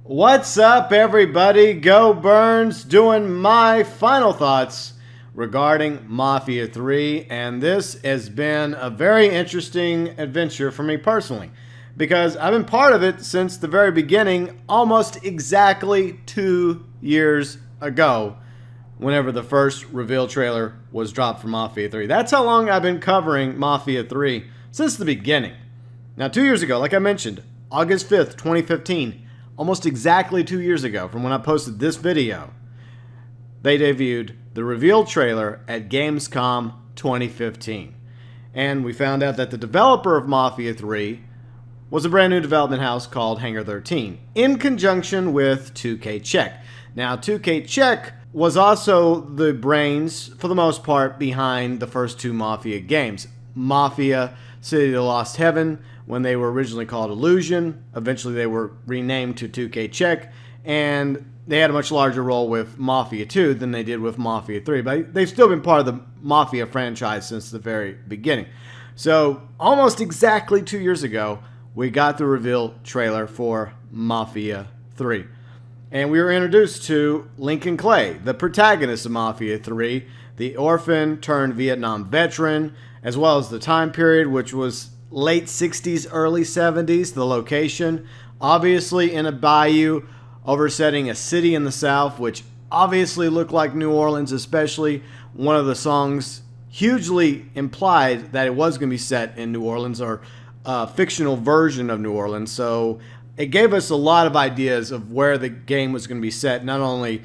What's up, everybody? GeauxBurns doing my final thoughts regarding Mafia 3, and this has been a very interesting adventure for me personally because I've been part of it since the very beginning, almost exactly 2 years ago, whenever the first reveal trailer was dropped for Mafia 3. That's how long I've been covering Mafia 3, since the beginning. Now, 2 years ago, like I mentioned, August 5th, 2015, almost exactly 2 years ago from when I posted this video, they debuted the reveal trailer at Gamescom 2015. And we found out that the developer of Mafia 3 was a brand new development house called Hangar 13, in conjunction with 2K Czech. Now, 2K Czech was also the brains, for the most part, behind the first two Mafia games. Mafia City of the Lost Heaven, when they were originally called Illusion. Eventually they were renamed to 2K Czech, and they had a much larger role with Mafia 2 than they did with Mafia 3, but they've still been part of the Mafia franchise since the very beginning. So almost exactly 2 years ago, we got the reveal trailer for Mafia 3. And we were introduced to Lincoln Clay, the protagonist of Mafia 3, the orphan turned Vietnam veteran, as well as the time period, which was late 60s, early 70s, the location, obviously in a bayou oversetting a city in the South, which obviously looked like New Orleans, especially one of the songs hugely implied that it was going to be set in New Orleans, or a fictional version of New Orleans. So it gave us a lot of ideas of where the game was going to be set, not only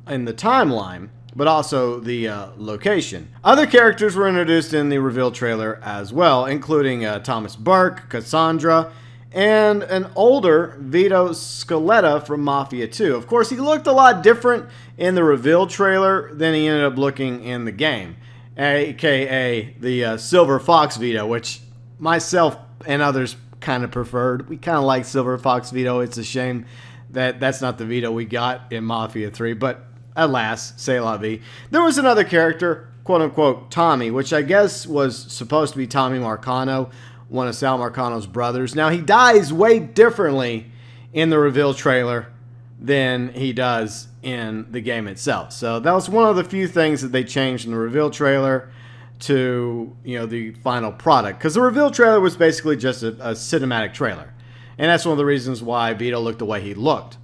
in the timeline, but also the location. Other characters were introduced in the reveal trailer as well, including Thomas Burke, Cassandra, and an older Vito Scaletta from Mafia 2. Of course, he looked a lot different in the reveal trailer than he ended up looking in the game, aka the Silver Fox Vito, which myself and others kind of preferred. We kind of like Silver Fox Vito. It's a shame that that's not the Vito we got in Mafia 3, but alas, c'est la vie. There was another character, quote-unquote Tommy, which I guess was supposed to be Tommy Marcano, one of Sal Marcano's brothers. Now, he dies way differently in the reveal trailer than he does in the game itself. So that was one of the few things that they changed in the reveal trailer to, the final product. Because the reveal trailer was basically just a cinematic trailer. And that's one of the reasons why Vito looked the way he looked.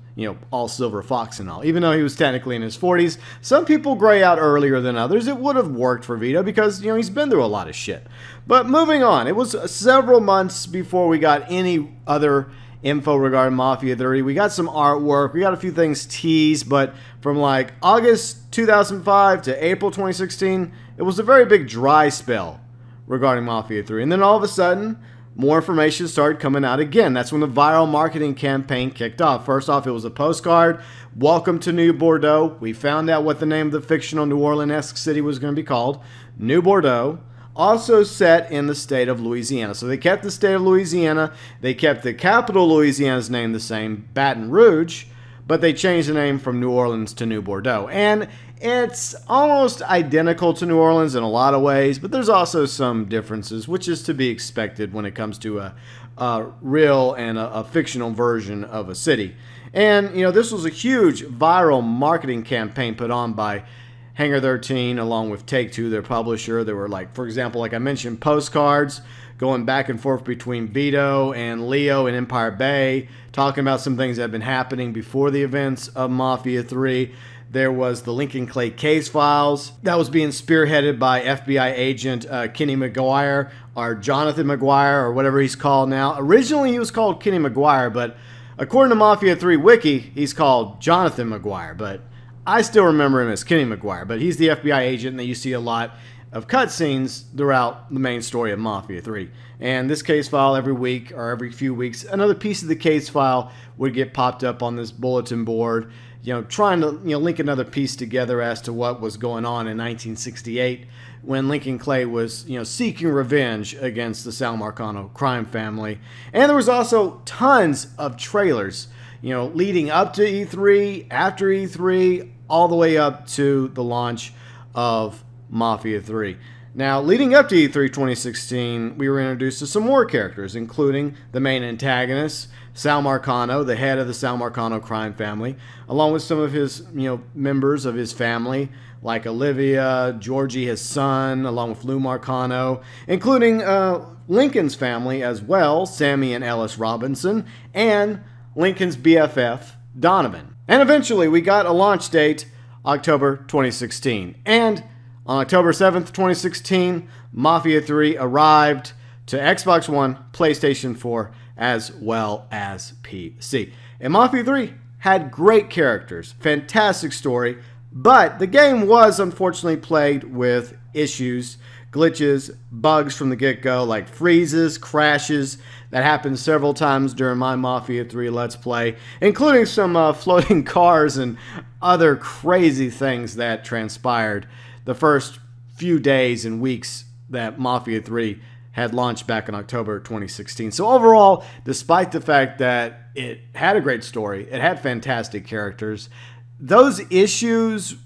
All Silver Fox and all. Even though he was technically in his 40s, some people gray out earlier than others. It would have worked for Vito because, he's been through a lot of shit. But moving on, it was several months before we got any other info regarding Mafia 3. We got some artwork. We got a few things teased, but from like August 2005 to April 2016, it was a very big dry spell regarding Mafia 3. And then all of a sudden, more information started coming out again. That's when the viral marketing campaign kicked off. First off, it was a postcard. Welcome to New Bordeaux. We found out what the name of the fictional New Orleans-esque city was going to be called. New Bordeaux. Also set in the state of Louisiana. So they kept the state of Louisiana. They kept the capital Louisiana's name the same, Baton Rouge. But they changed the name from New Orleans to New Bordeaux. And it's almost identical to New Orleans in a lot of ways, but there's also some differences, which is to be expected when it comes to a real and a fictional version of a city. And, this was a huge viral marketing campaign put on by Hangar 13 along with Take-Two, their publisher. There were, for example, like I mentioned, postcards going back and forth between Vito and Leo in Empire Bay, talking about some things that had been happening before the events of Mafia 3. There was the Lincoln Clay case files that was being spearheaded by FBI agent Kenny McGuire, or Jonathan McGuire, or whatever he's called now. Originally, he was called Kenny McGuire, but according to Mafia 3 Wiki, he's called Jonathan McGuire. But I still remember him as Kenny McGuire. But he's the FBI agent that you see a lot of cutscenes throughout the main story of Mafia 3. And this case file, every week or every few weeks, another piece of the case file would get popped up on this bulletin board, trying to link another piece together as to what was going on in 1968 when Lincoln Clay was seeking revenge against the Sal Marcano crime family. And there was also tons of trailers leading up to E3, after E3, all the way up to the launch of Mafia 3. Now, leading up to E3 2016, we were introduced to some more characters, including the main antagonist, Sal Marcano, the head of the Sal Marcano crime family, along with some of his, members of his family, like Olivia, Georgie, his son, along with Lou Marcano, including Lincoln's family as well, Sammy and Ellis Robinson, and Lincoln's BFF, Donovan. And eventually, we got a launch date, October 2016. And on October 7th, 2016, Mafia III arrived to Xbox One, PlayStation 4, as well as PC. And Mafia III had great characters, fantastic story, but the game was unfortunately plagued with issues, glitches, bugs from the get-go, like freezes, crashes that happened several times during my Mafia 3 Let's Play, including some floating cars and other crazy things that transpired the first few days and weeks that Mafia 3 had launched back in October 2016. So overall, despite the fact that it had a great story, it had fantastic characters, those issues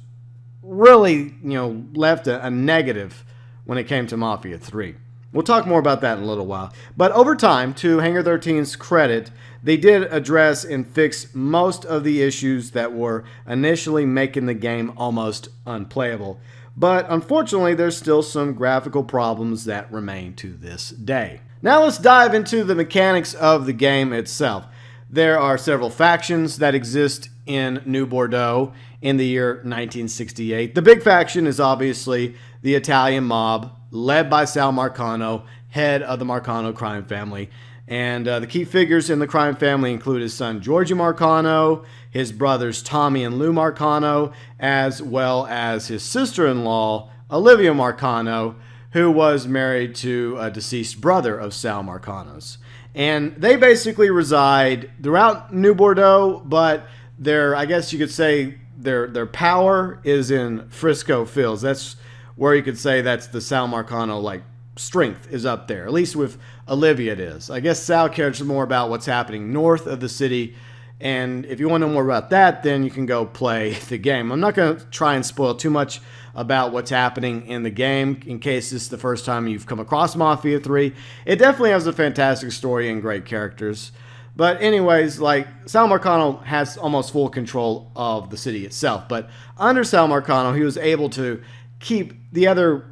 really, left a negative when it came to Mafia 3. We'll talk more about that in a little while. But over time, to Hangar 13's credit, they did address and fix most of the issues that were initially making the game almost unplayable. But unfortunately, there's still some graphical problems that remain to this day. Now let's dive into the mechanics of the game itself. There are several factions that exist in New Bordeaux in the year 1968. The big faction is obviously the Italian mob, led by Sal Marcano, head of the Marcano crime family. And the key figures in the crime family include his son Georgie Marcano, his brothers Tommy and Lou Marcano, as well as his sister-in-law Olivia Marcano, who was married to a deceased brother of Sal Marcano's. And they basically reside throughout New Bordeaux, but I guess you could say their power is in Frisco Fields. That's where you could say that's the Sal Marcano strength is up there. At least with Olivia it is. I guess Sal cares more about what's happening north of the city, and if you want to know more about that, then you can go play the game. I'm not going to try and spoil too much about what's happening in the game in case this is the first time you've come across Mafia 3. It definitely has a fantastic story and great characters. But anyways, Sal Marcano has almost full control of the city itself. But under Sal Marcano, he was able to keep the other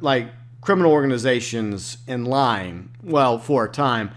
criminal organizations in line, well, for a time.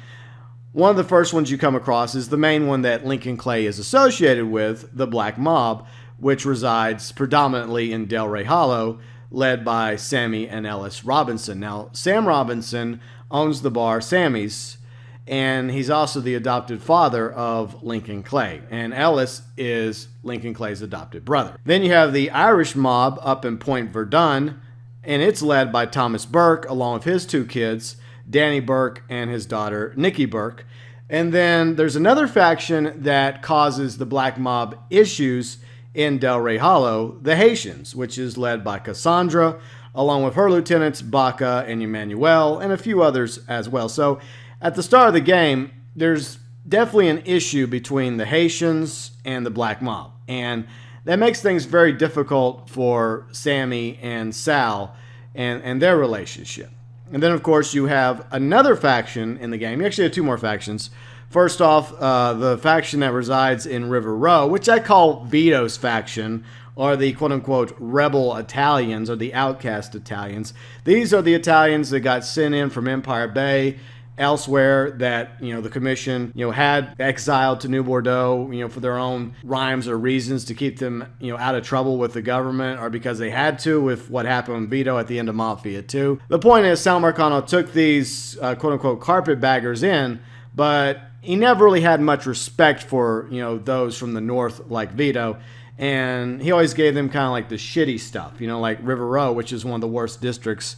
One of the first ones you come across is the main one that Lincoln Clay is associated with, the Black Mob, which resides predominantly in Delray Hollow, led by Sammy and Ellis Robinson. Now, Sam Robinson owns the bar Sammy's, and he's also the adopted father of Lincoln Clay, and Ellis is Lincoln Clay's adopted brother. Then you have the Irish mob up in Point Verdun, and it's led by Thomas Burke, along with his two kids, Danny Burke and his daughter, Nikki Burke. And then there's another faction that causes the Black Mob issues in Delray Hollow, the Haitians, which is led by Cassandra, along with her lieutenants, Baca and Emmanuel, and a few others as well. So at the start of the game, there's definitely an issue between the Haitians and the Black Mob. And that makes things very difficult for Sammy and Sal and their relationship. And then, of course, you have another faction in the game. You actually have two more factions. First off, the faction that resides in River Row, which I call Vito's faction, or the quote-unquote rebel Italians, or the outcast Italians. These are the Italians that got sent in from Empire Bay, elsewhere, that the commission had exiled to New Bordeaux for their own rhymes or reasons to keep them out of trouble with the government, or because they had to with what happened with Vito at the end of Mafia 2. The point is, Sal Marcano took these quote-unquote carpetbaggers in, but he never really had much respect for those from the north like Vito, and he always gave them kind of the shitty stuff, like River Row, which is one of the worst districts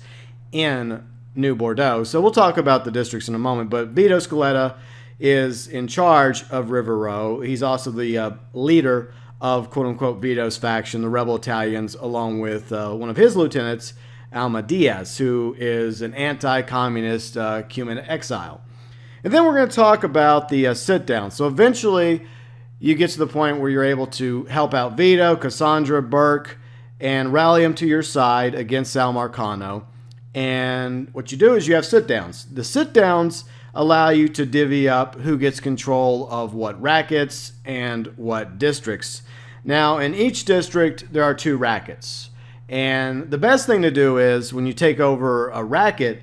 in New Bordeaux. So we'll talk about the districts in a moment, but Vito Scaletta is in charge of River Row. He's also the leader of quote-unquote Vito's faction, the rebel Italians, along with one of his lieutenants, Alma Diaz, who is an anti-communist Cuban exile. And then we're going to talk about the sit-down. So eventually you get to the point where you're able to help out Vito, Cassandra, Burke, and rally them to your side against Sal Marcano. And what you do is you have sit-downs. The sit-downs allow you to divvy up who gets control of what rackets and what districts. Now, in each district, there are 2 rackets. And the best thing to do is when you take over a racket,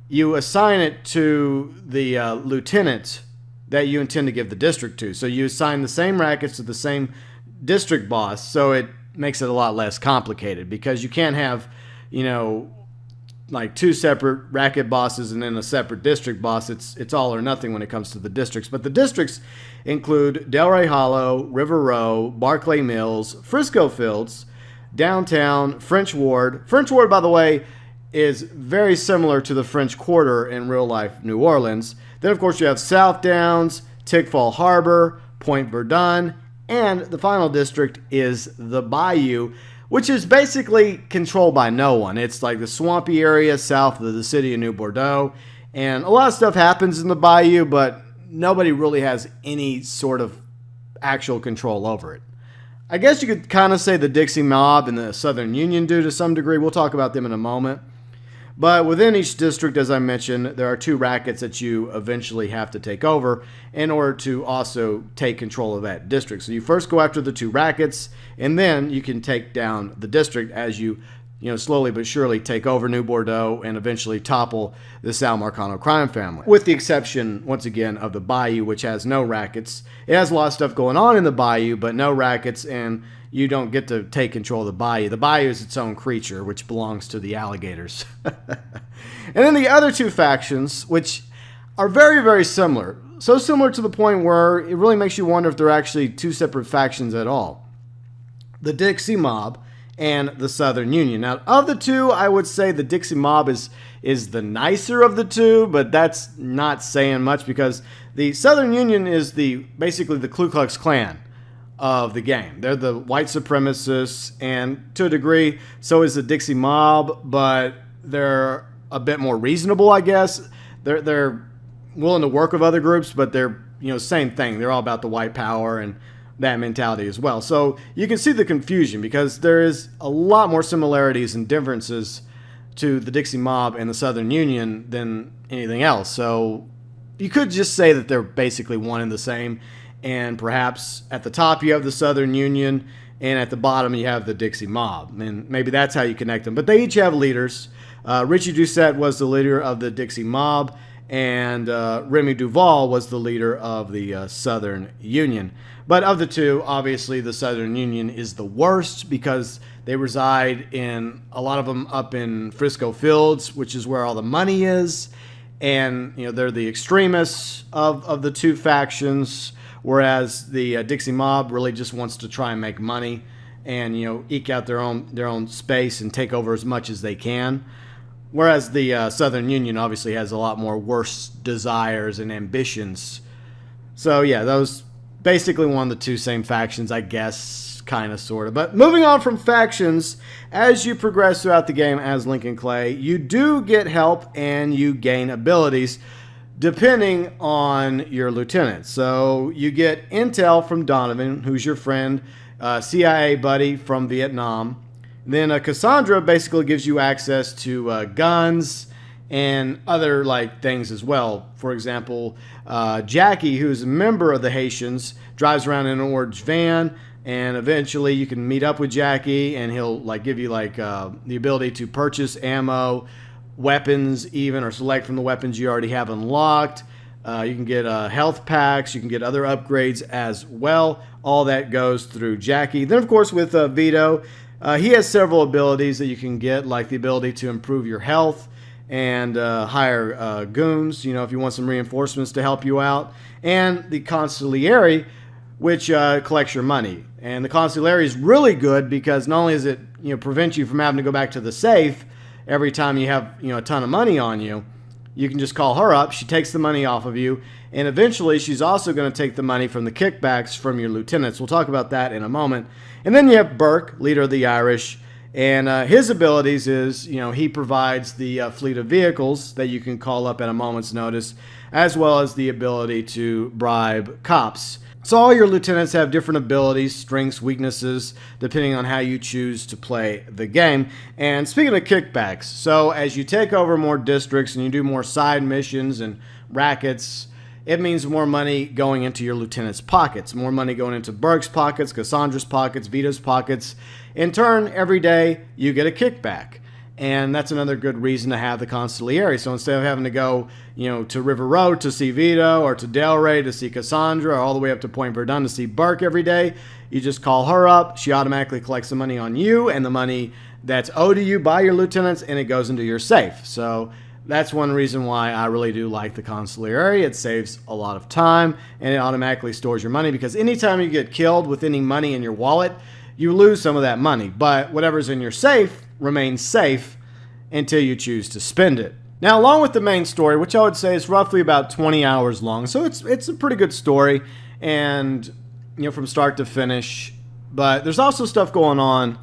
you assign it to the lieutenant that you intend to give the district to. So you assign the same rackets to the same district boss, so it makes it a lot less complicated, because you can't have, like 2 separate racket bosses and then a separate district boss. It's all or nothing when it comes to the districts. But the districts include Delray Hollow, River Row, Barclay Mills, Frisco Fields, Downtown, French Ward. French Ward, by the way, is very similar to the French Quarter in real life New Orleans. Then, of course, you have South Downs, Tickfall Harbor, Point Verdun, and the final district is the Bayou, which is basically controlled by no one. It's like the swampy area south of the city of New Bordeaux. And a lot of stuff happens in the Bayou, but nobody really has any sort of actual control over it. I guess you could kind of say the Dixie Mob and the Southern Union do to some degree. We'll talk about them in a moment. But within each district, as I mentioned, there are 2 rackets that you eventually have to take over in order to also take control of that district. So you first go after the 2 rackets, and then you can take down the district as you slowly but surely take over New Bordeaux and eventually topple the Sal Marcano crime family. With the exception, once again, of the Bayou, which has no rackets. It has a lot of stuff going on in the Bayou, but no rackets, and you don't get to take control of the Bayou. The Bayou is its own creature, which belongs to the alligators. And then the other 2 factions, which are very, very similar. So similar to the point where it really makes you wonder if they're actually 2 separate factions at all. The Dixie Mob and the Southern Union. Now, of the 2, I would say the Dixie Mob is the nicer of the 2, but that's not saying much, because the Southern Union is basically the Ku Klux Klan of the game. They're the white supremacists, and to a degree, so is the Dixie Mob, but they're a bit more reasonable, I guess. They're willing to work with other groups, but they're, same thing. They're all about the white power and that mentality as well. So you can see the confusion, because there is a lot more similarities and differences to the Dixie Mob and the Southern Union than anything else. So you could just say that they're basically one and the same, and perhaps at the top you have the Southern Union, and at the bottom you have the Dixie Mob, and maybe that's how you connect them. But they each have leaders. Richie Doucette was the leader of the Dixie Mob, and Remy Duval was the leader of the Southern Union. But of the 2, obviously the Southern Union is the worst, because they reside in, a lot of them up in Frisco Fields, which is where all the money is. And they're the extremists of the 2 factions, whereas the Dixie Mob really just wants to try and make money and eke out their own space and take over as much as they can. Whereas the Southern Union obviously has a lot more worse desires and ambitions. So yeah, those basically one of the 2 same factions, I guess, kind of, sort of. But moving on from factions, as you progress throughout the game as Lincoln Clay, you do get help and you gain abilities depending on your lieutenant. So you get intel from Donovan, who's your friend, CIA buddy from Vietnam. Then Cassandra basically gives you access to guns and other things as well. For example, Jackie, who's a member of the Haitians, drives around in an orange van, and eventually you can meet up with Jackie, and he'll give you the ability to purchase ammo, weapons even, or select from the weapons you already have unlocked. You can get health packs, you can get other upgrades as well. All that goes through Jackie. Then, of course, with Vito, he has several abilities that you can get, like the ability to improve your health and hire goons, if you want some reinforcements to help you out. And the Consigliere, which collects your money. And the Consigliere is really good, because not only does it prevent you from having to go back to the safe every time you have a ton of money on you, you can just call her up. She takes the money off of you, and eventually she's also going to take the money from the kickbacks from your lieutenants. We'll talk about that in a moment. And then you have Burke, leader of the Irish, and his abilities is, he provides the fleet of vehicles that you can call up at a moment's notice, as well as the ability to bribe cops. So all your lieutenants have different abilities, strengths, weaknesses, depending on how you choose to play the game. And speaking of kickbacks, so as you take over more districts and you do more side missions and rackets, it means more money going into your lieutenant's pockets, more money going into Burke's pockets, Cassandra's pockets, Vito's pockets. In turn, every day you get a kickback. And that's another good reason to have the consigliere. So instead of having to go, to River Road to see Vito, or to Delray to see Cassandra, or all the way up to Point Verdun to see Burke every day, you just call her up. She automatically collects the money on you and the money that's owed to you by your lieutenants, and it goes into your safe. So that's one reason why I really do like the consigliere. It saves a lot of time, and it automatically stores your money, because anytime you get killed with any money in your wallet, you lose some of that money. But whatever's in your safe remains safe until you choose to spend it. Now, along with the main story, which I would say is roughly about 20 hours long, so it's a pretty good story, and from start to finish. But there's also stuff going on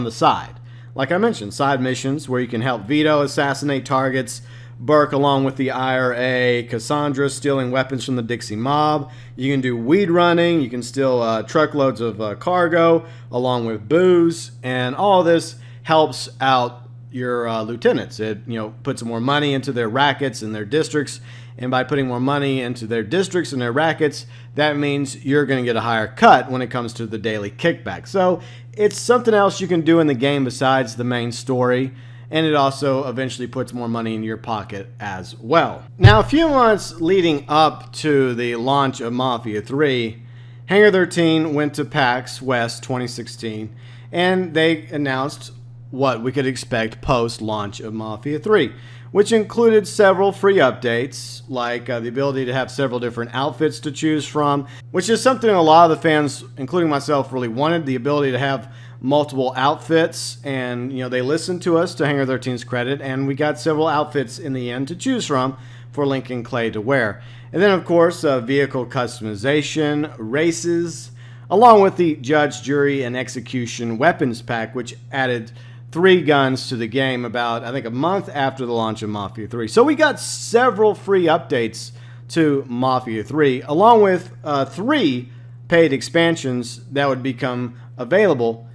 the side. Like I mentioned, side missions where you can help Vito assassinate targets, Burke along with the IRA, Cassandra stealing weapons from the Dixie mob. You can do weed running, you can steal truckloads of cargo along with booze, and all this helps out your lieutenants. It puts more money into their rackets and their districts, and by putting more money into their districts and their rackets, that means you're going to get a higher cut when it comes to the daily kickback. So it's something else you can do in the game besides the main story, and it also eventually puts more money in your pocket as well. Now, a few months leading up to the launch of Mafia 3, Hangar 13 went to PAX West 2016, and they announced what we could expect post-launch of Mafia 3, which included several free updates, like the ability to have several different outfits to choose from, which is something a lot of the fans, including myself, really wanted, the ability to have multiple outfits. And they listened to us, to Hangar 13's credit, and we got several outfits in the end to choose from for Lincoln Clay to wear. And then, of course, vehicle customization, races, along with the Judge, Jury, and Execution weapons pack, which added 3 guns to the game about, I think, a month after the launch of Mafia 3. So we got several free updates to Mafia 3, along with 3 paid expansions that would become available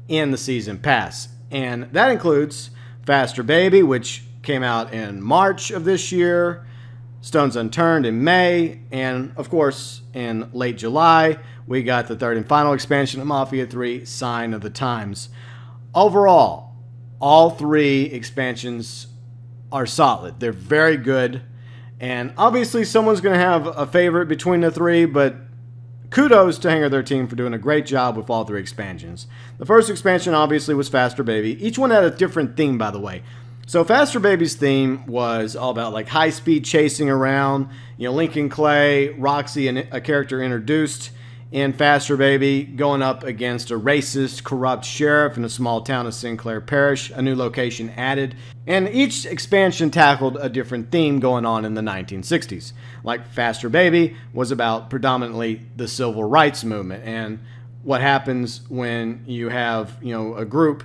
in the Season Pass. And that includes Faster Baby, which came out in March of this year, Stones Unturned in May, and of course in late July, we got the 3rd and final expansion of Mafia 3, Sign of the Times. Overall, all 3 expansions are solid. They're very good. And obviously someone's going to have a favorite between the 3, but kudos to Hangar 13 for doing a great job with all 3 expansions. The first expansion obviously was Faster Baby. Each one had a different theme, by the way. So Faster Baby's theme was all about like high-speed chasing around, Lincoln Clay, Roxy, and a character introduced in Faster Baby, going up against a racist, corrupt sheriff in a small town of Sinclair Parish, a new location added. And each expansion tackled a different theme going on in the 1960s. Like Faster Baby was about predominantly the civil rights movement and what happens when you have, a group,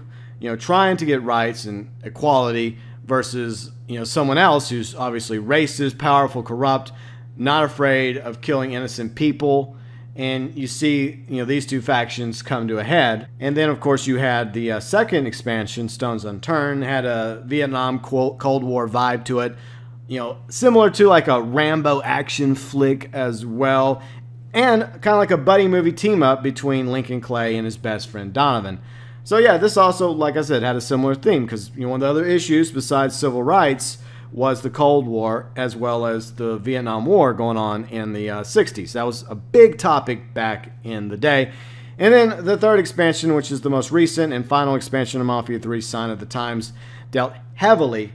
trying to get rights and equality versus, someone else who's obviously racist, powerful, corrupt, not afraid of killing innocent people. And you see, these 2 factions come to a head. And then, of course, you had the second expansion, Stones Unturned, had a Vietnam Cold War vibe to it, similar to like a Rambo action flick as well, and kind of like a buddy movie team-up between Lincoln Clay and his best friend Donovan. So yeah, this also, like I said, had a similar theme, because one of the other issues besides civil rights was the Cold War, as well as the Vietnam War going on in the 60s. That was a big topic back in the day. And then the 3rd expansion, which is the most recent and final expansion of Mafia 3, Sign of the Times, dealt heavily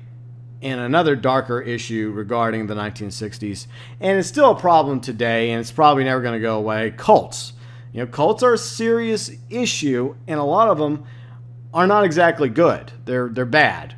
in another darker issue regarding the 1960s. And it's still a problem today, and it's probably never going to go away. Cults. Cults are a serious issue, and a lot of them are not exactly good. They're bad.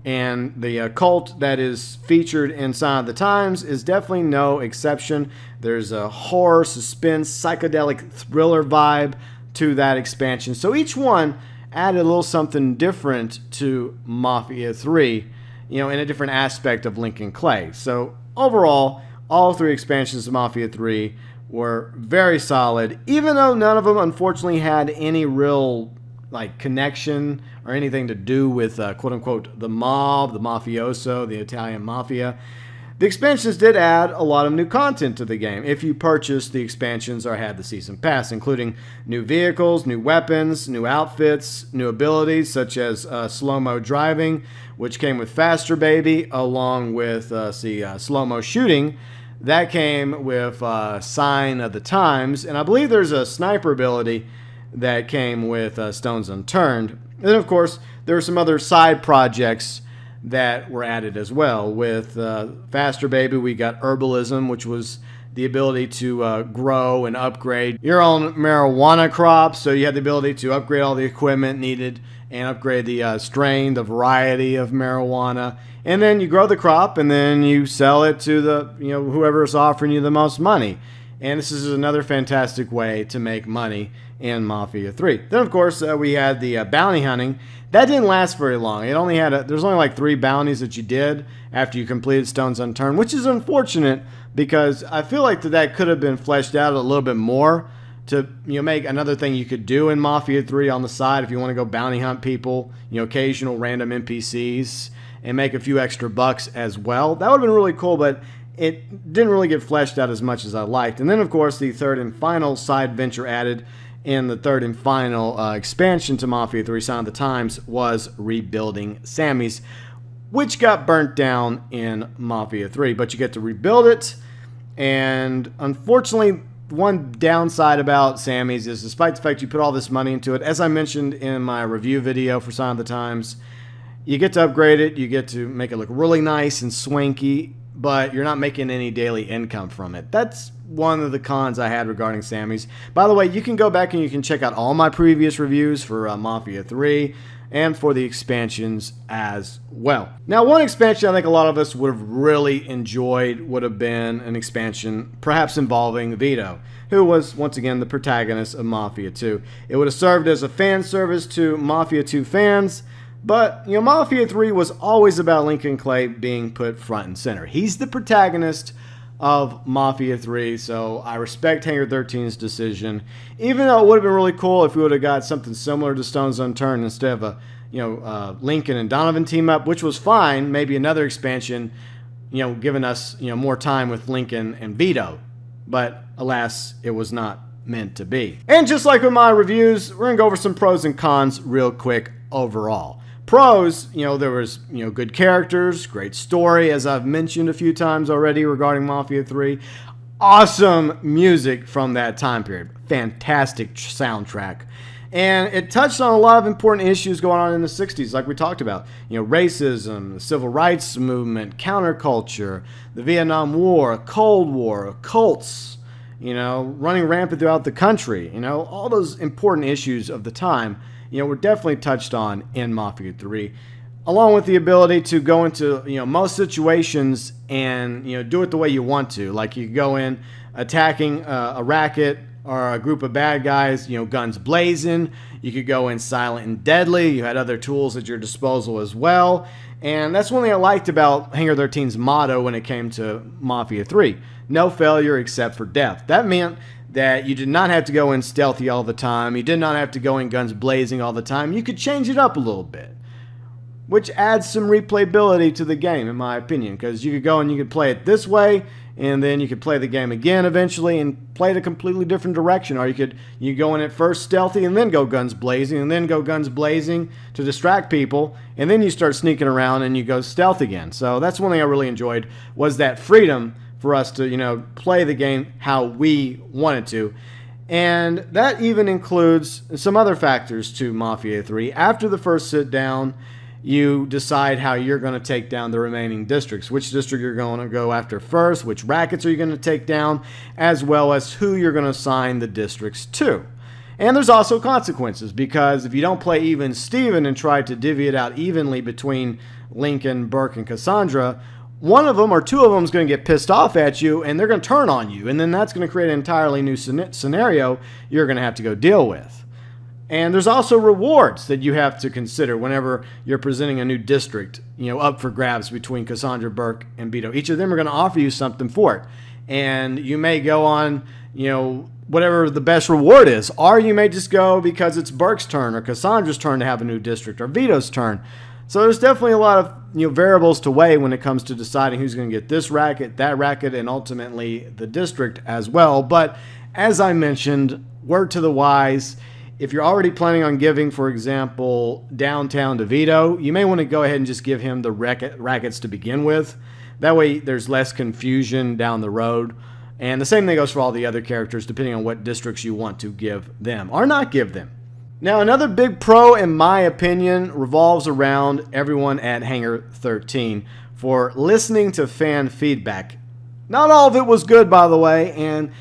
And the cult that is featured in Sign of the Times is definitely no exception. There's a horror, suspense, psychedelic thriller vibe to that expansion. So each one added a little something different to Mafia 3, in a different aspect of Lincoln Clay. So overall, all 3 expansions of Mafia 3 were very solid, even though none of them unfortunately had any real connection or anything to do with quote unquote the mob, the mafioso, the Italian mafia. The expansions did add a lot of new content to the game if you purchased the expansions or had the season pass, including new vehicles, new weapons, new outfits, new abilities such as slow-mo driving, which came with Faster Baby, along with slow-mo shooting. That came with Sign of the Times, and I believe there's a sniper ability that came with Stones Unturned. And then, of course, there were some other side projects that were added as well. With Faster Baby, we got Herbalism, which was the ability to grow and upgrade your own marijuana crops. So you had the ability to upgrade all the equipment needed and upgrade the strain, the variety of marijuana. And then you grow the crop and then you sell it to the whoever is offering you the most money. And this is another fantastic way to make money in Mafia 3. Then, of course, we had the bounty hunting. That didn't last very long. It only had there's only like 3 bounties that you did after you completed Stones Unturned, which is unfortunate because I feel like that could have been fleshed out a little bit more to make another thing you could do in Mafia 3 on the side if you want to go bounty hunt people, occasional random NPCs, and make a few extra bucks as well. That would have been really cool, but it didn't really get fleshed out as much as I liked. And then, of course, the third and final side venture added in the third and final expansion to Mafia 3 Sign of the Times was rebuilding Sammy's, which got burnt down in Mafia 3. But you get to rebuild it, and unfortunately, one downside about Sammy's is despite the fact you put all this money into it, as I mentioned in my review video for Sign of the Times, you get to upgrade it, you get to make it look really nice and swanky, but you're not making any daily income from it. That's one of the cons I had regarding Sammy's. By the way, you can go back and you can check out all my previous reviews for Mafia 3 and for the expansions as well. Now, one expansion I think a lot of us would have really enjoyed would have been an expansion perhaps involving Vito, who was once again the protagonist of Mafia 2. It would have served as a fan service to Mafia 2 fans, but Mafia 3 was always about Lincoln Clay being put front and center. He's the protagonist of Mafia 3, so I respect Hangar 13's decision, even though it would have been really cool if we would have got something similar to Stones Unturned instead of a Lincoln and Donovan team up, which was fine. Maybe another expansion, giving us more time with Lincoln and Vito, but alas, it was not meant to be. And just like with my reviews, we're gonna go over some pros and cons real quick overall. Pros, there was, good characters, great story, as I've mentioned a few times already regarding Mafia 3. Awesome music from that time period. Fantastic soundtrack. And it touched on a lot of important issues going on in the 60s, like we talked about. Racism, the civil rights movement, counterculture, the Vietnam War, Cold War, cults, running rampant throughout the country. All those important issues of the time were definitely touched on in Mafia 3, along with the ability to go into, most situations and, do it the way you want to. Like you go in attacking a racket or a group of bad guys, guns blazing. You could go in silent and deadly. You had other tools at your disposal as well. And that's one thing I liked about Hangar 13's motto when it came to Mafia 3. No failure except for death. That meant that you did not have to go in stealthy all the time. You did not have to go in guns blazing all the time. You could change it up a little bit, which adds some replayability to the game, in my opinion, because you could go and you could play it this way, and then you could play the game again eventually and play it a completely different direction. Or you go in at first stealthy and then go guns blazing, and then go guns blazing to distract people, and then you start sneaking around and you go stealth again. So that's one thing I really enjoyed, was that freedom for us to, play the game how we wanted to. And that even includes some other factors to Mafia 3. After the first sit down, you decide how you're going to take down the remaining districts, which district you're going to go after first, which rackets are you going to take down, as well as who you're going to assign the districts to. And there's also consequences, because if you don't play even Steven and try to divvy it out evenly between Lincoln, Burke, and Cassandra, one of them or two of them is going to get pissed off at you, and they're going to turn on you, and then that's going to create an entirely new scenario you're going to have to go deal with. And there's also rewards that you have to consider whenever you're presenting a new district, up for grabs between Cassandra, Burke, and Vito. Each of them are going to offer you something for it. And you may go on, whatever the best reward is. Or you may just go because it's Burke's turn or Cassandra's turn to have a new district or Vito's turn. So there's definitely a lot of variables to weigh when it comes to deciding who's going to get this racket, that racket, and ultimately the district as well. But as I mentioned, word to the wise, if you're already planning on giving, for example, downtown to Vito, you may want to go ahead and just give him the rackets to begin with. That way there's less confusion down the road. And the same thing goes for all the other characters, depending on what districts you want to give them or not give them. Now, another big pro, in my opinion, revolves around everyone at Hangar 13 for listening to fan feedback. Not all of it was good, by the way, and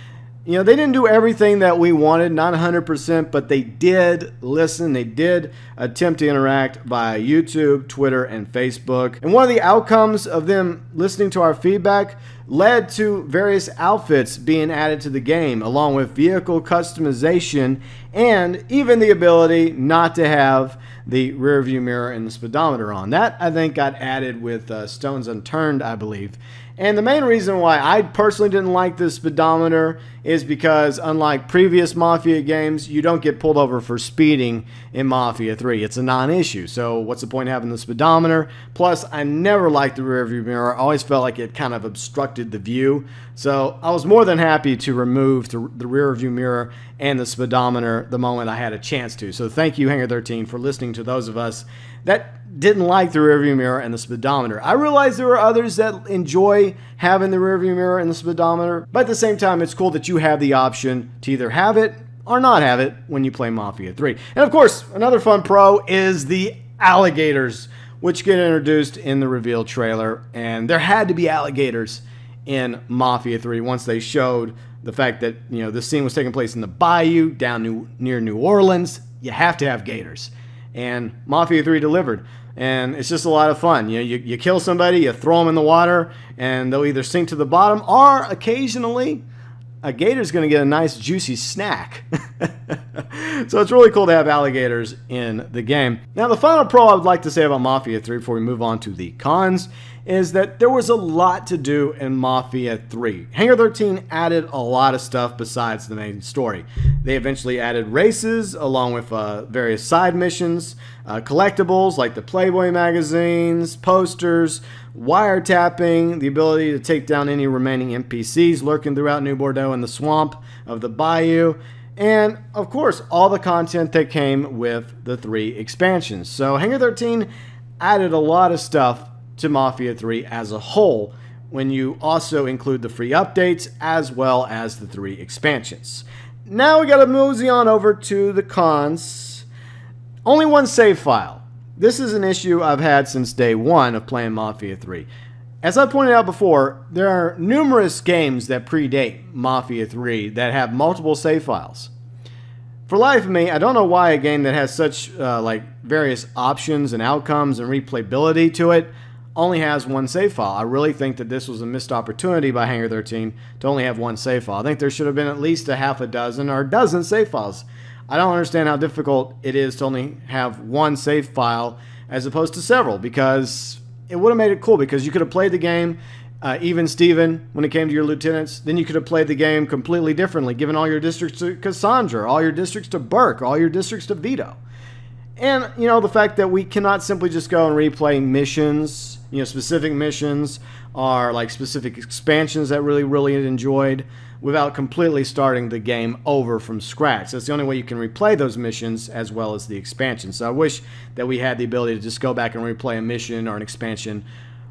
they didn't do everything that we wanted, not 100%, but they did listen. They did attempt to interact via YouTube, Twitter, and Facebook. And one of the outcomes of them listening to our feedback led to various outfits being added to the game, along with vehicle customization and even the ability not to have the rear view mirror and the speedometer on. That, I think, got added with Stone's Unturned, I believe. And the main reason why I personally didn't like the speedometer is because, unlike previous Mafia games, you don't get pulled over for speeding in Mafia 3. It's a non-issue. So what's the point of having the speedometer? Plus, I never liked the rear view mirror. I always felt like it kind of obstructed the view. So I was more than happy to remove the rear view mirror and the speedometer the moment I had a chance to. So thank you, Hangar 13, for listening to those of us that didn't like the rearview mirror and the speedometer. I realize there are others that enjoy having the rearview mirror and the speedometer, but at the same time, it's cool that you have the option to either have it or not have it when you play Mafia 3. And of course, another fun pro is the alligators, which get introduced in the reveal trailer. And there had to be alligators in Mafia 3 once they showed the fact that this scene was taking place in the bayou down near New Orleans. You have to have gators. And Mafia 3 delivered. And it's just a lot of fun. You kill somebody, you throw them in the water, and they'll either sink to the bottom, or occasionally a gator's going to get a nice juicy snack. So it's really cool to have alligators in the game. Now, the final pro I would like to say about Mafia 3 before we move on to the cons is that there was a lot to do in Mafia 3. Hangar 13 added a lot of stuff besides the main story. They eventually added races along with various side missions, collectibles like the Playboy magazines, posters, wiretapping, the ability to take down any remaining NPCs lurking throughout New Bordeaux and the swamp of the bayou, and of course all the content that came with the 3 expansions. So Hangar 13 added a lot of stuff to Mafia 3 as a whole when you also include the free updates as well as the 3 expansions. Now we got to mosey on over to the cons. Only one save file. This is an issue I've had since day one of playing Mafia 3. As I pointed out before, there are numerous games that predate Mafia 3 that have multiple save files. For life of me, I don't know why a game that has such various options and outcomes and replayability to it only has one save file. I really think that this was a missed opportunity by Hangar 13 to only have one save file. I think there should have been at least a half a dozen or a dozen save files. I don't understand how difficult it is to only have one save file as opposed to several, because it would have made it cool, because you could have played the game even Steven when it came to your lieutenants. Then you could have played the game completely differently, given all your districts to Cassandra, all your districts to Burke, all your districts to Vito. And, the fact that we cannot simply just go and replay missions, specific missions or like specific expansions that really enjoyed without completely starting the game over from scratch. That's the only way you can replay those missions as well as the expansion. So I wish that we had the ability to just go back and replay a mission or an expansion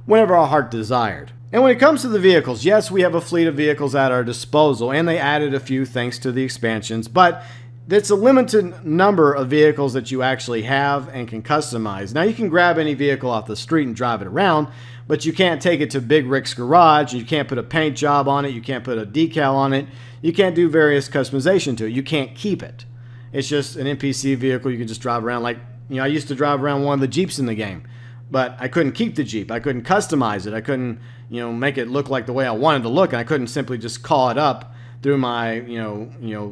whenever our heart desired. And when it comes to the vehicles, yes, we have a fleet of vehicles at our disposal, and they added a few thanks to the expansions, but it's a limited number of vehicles that you actually have and can customize. Now, you can grab any vehicle off the street and drive it around, but you can't take it to Big Rick's garage. You can't put a paint job on it. You can't put a decal on it. You can't do various customization to it. You can't keep it. It's just an NPC vehicle you can just drive around. Like, I used to drive around one of the Jeeps in the game, but I couldn't keep the Jeep. I couldn't customize it. I couldn't, make it look like the way I wanted to look, and I couldn't simply just call it up through my,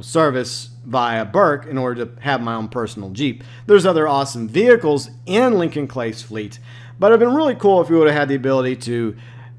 service via Burke in order to have my own personal Jeep. There's other awesome vehicles in Lincoln Clay's fleet, but it'd been really cool if we would have had the ability to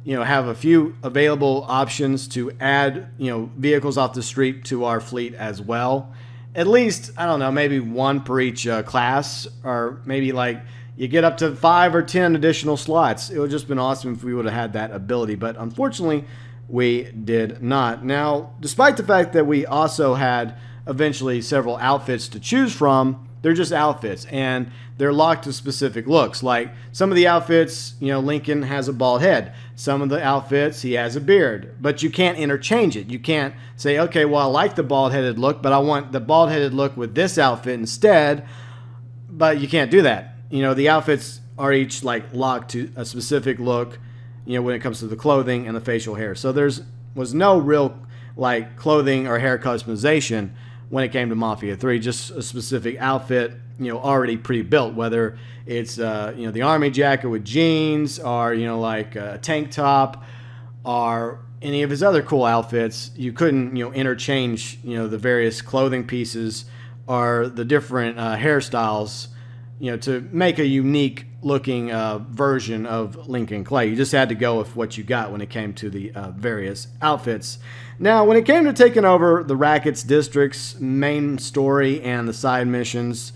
have a few available options to add, vehicles off the street to our fleet as well. At least, I don't know, maybe one per each class, or maybe like you get up to 5 or 10 additional slots. It would just been awesome if we would have had that ability, but unfortunately, we did not. Now, despite the fact that we also had eventually several outfits to choose from, they're just outfits, and they're locked to specific looks. Like some of the outfits, Lincoln has a bald head. Some of the outfits, he has a beard. But you can't interchange it. You can't say, okay, well, I like the bald-headed look, but I want the bald-headed look with this outfit instead. But you can't do that. The outfits are each like locked to a specific look, when it comes to the clothing and the facial hair. So was no real like clothing or hair customization when it came to Mafia 3, just a specific outfit, already pre-built, whether it's, the army jacket with jeans, or, like a tank top, or any of his other cool outfits. You couldn't, interchange, the various clothing pieces or the different hairstyles, to make a unique looking version of Lincoln Clay. You just had to go with what you got when it came to the various outfits. Now, when it came to taking over the Rackets District's main story and the side missions,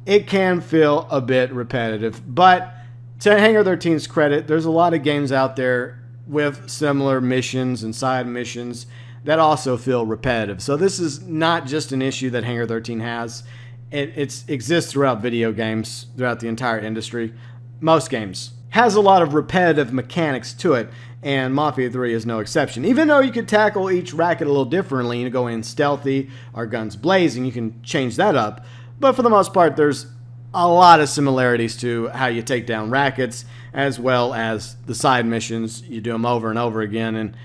it can feel a bit repetitive. But to Hangar 13's credit, there's a lot of games out there with similar missions and side missions that also feel repetitive. So this is not just an issue that Hangar 13 has. It exists throughout video games, throughout the entire industry. Most games has a lot of repetitive mechanics to it, and Mafia 3 is no exception. Even though you could tackle each racket a little differently, go in stealthy or guns blazing, you can change that up. But for the most part, there's a lot of similarities to how you take down rackets, as well as the side missions. You do them over and over again, and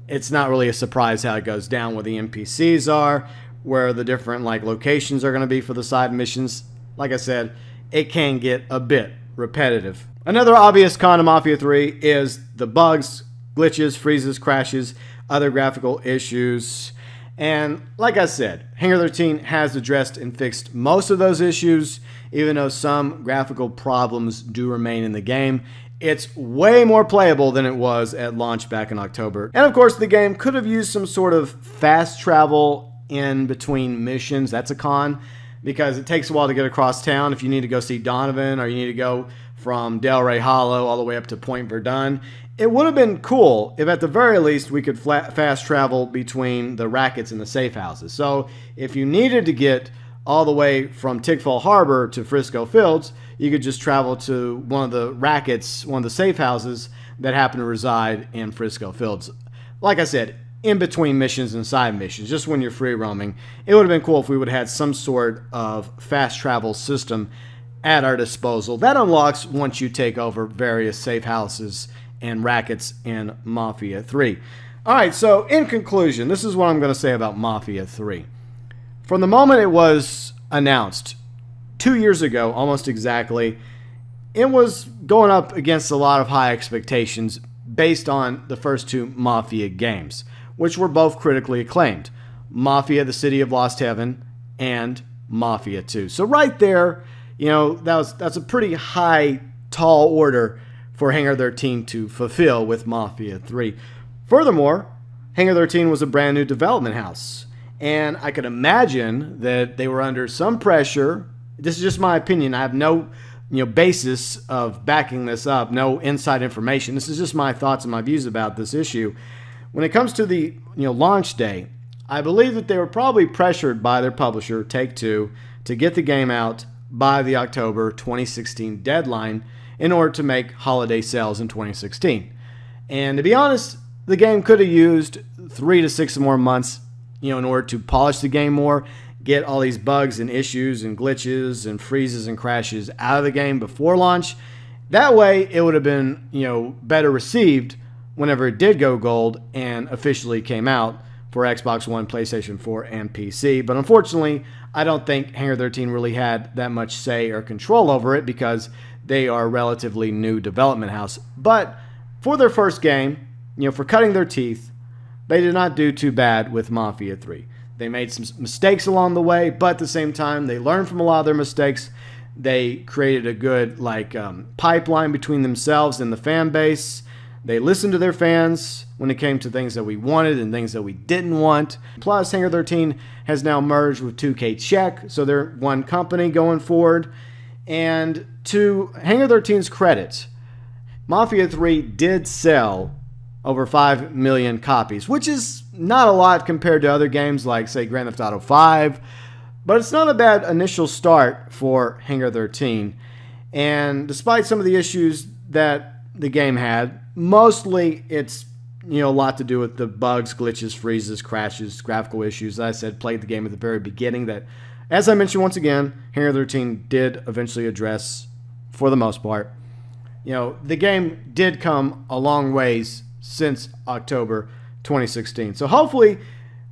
it's not really a surprise how it goes down, where the NPCs are, where the different locations are going to be for the side missions. Like I said, it can get a bit repetitive. Another obvious con of Mafia 3 is the bugs, glitches, freezes, crashes, other graphical issues. And like I said, Hangar 13 has addressed and fixed most of those issues, even though some graphical problems do remain in the game. It's way more playable than it was at launch back in October. And of course, the game could have used some sort of fast travel in between missions. That's a con, because it takes a while to get across town if you need to go see Donovan, or you need to go from Delray Hollow all the way up to Point Verdun. It would have been cool if at the very least we could fast travel between the rackets and the safe houses. So if you needed to get all the way from Tickfall Harbor to Frisco Fields, you could just travel to one of the rackets, one of the safe houses that happen to reside in Frisco Fields. Like I said, in between missions and side missions, just when you're free roaming. It would have been cool if we would have had some sort of fast travel system at our disposal. That unlocks once you take over various safe houses and rackets in Mafia 3. Alright, so in conclusion, this is what I'm going to say about Mafia 3. From the moment it was announced, 2 years ago, almost exactly, it was going up against a lot of high expectations based on the first two Mafia games, which were both critically acclaimed. Mafia: The City of Lost Heaven and Mafia 2. So right there, that's a pretty high, tall order for Hangar 13 to fulfill with Mafia 3. Furthermore, Hangar 13 was a brand new development house, and I could imagine that they were under some pressure. This is just my opinion. I have no basis of backing this up, no inside information. This is just my thoughts and my views about this issue. When it comes to the launch day, I believe that they were probably pressured by their publisher, Take-Two, to get the game out by the October 2016 deadline in order to make holiday sales in 2016. And to be honest, the game could have used 3 to 6 more months, in order to polish the game more, get all these bugs and issues and glitches and freezes and crashes out of the game before launch. That way, it would have been, better received whenever it did go gold and officially came out for Xbox One, PlayStation 4, and PC. But unfortunately, I don't think Hangar 13 really had that much say or control over it, because they are a relatively new development house. But for their first game, for cutting their teeth, they did not do too bad with Mafia 3. They made some mistakes along the way, but at the same time, they learned from a lot of their mistakes. They created a good pipeline between themselves and the fan base. They listened to their fans when it came to things that we wanted and things that we didn't want. Plus, Hangar 13 has now merged with 2K Czech, so they're one company going forward. And to Hangar 13's credit, Mafia 3 did sell over 5 million copies, which is not a lot compared to other games like, say, Grand Theft Auto 5. But it's not a bad initial start for Hangar 13. And despite some of the issues that the game had, mostly it's a lot to do with the bugs, glitches, freezes, crashes, graphical issues. As I said, played the game at the very beginning that, as I mentioned once again, Hangar 13 did eventually address for the most part. The game did come a long ways since October 2016. So hopefully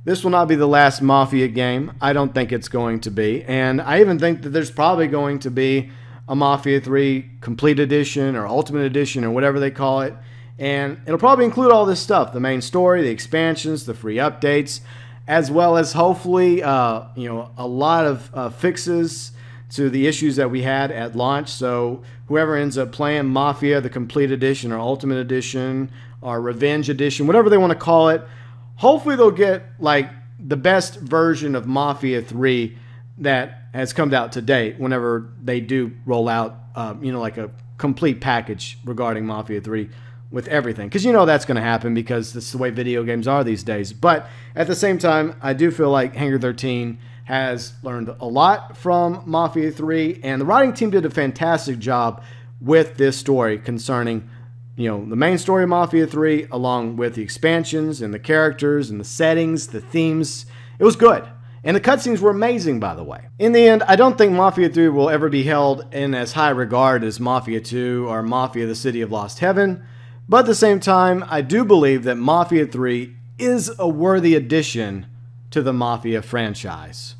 this will not be the last Mafia game. I don't think it's going to be. And I even think that there's probably going to be a Mafia 3 Complete Edition or Ultimate Edition or whatever they call it. And it'll probably include all this stuff, the main story, the expansions, the free updates, as well as hopefully a lot of fixes to the issues that we had at launch. So whoever ends up playing Mafia, the Complete Edition or Ultimate Edition or Revenge Edition, whatever they want to call it, hopefully they'll get like the best version of Mafia 3 that has come out to date whenever they do roll out, like a complete package regarding Mafia 3 with everything. Because that's going to happen because this is the way video games are these days. But at the same time, I do feel like Hangar 13 has learned a lot from Mafia 3, and the writing team did a fantastic job with this story concerning the main story of Mafia 3, along with the expansions and the characters and the settings, the themes. It was good. And the cutscenes were amazing, by the way. In the end, I don't think Mafia 3 will ever be held in as high regard as Mafia 2 or Mafia: The City of Lost Heaven. But at the same time, I do believe that Mafia 3 is a worthy addition to the Mafia franchise.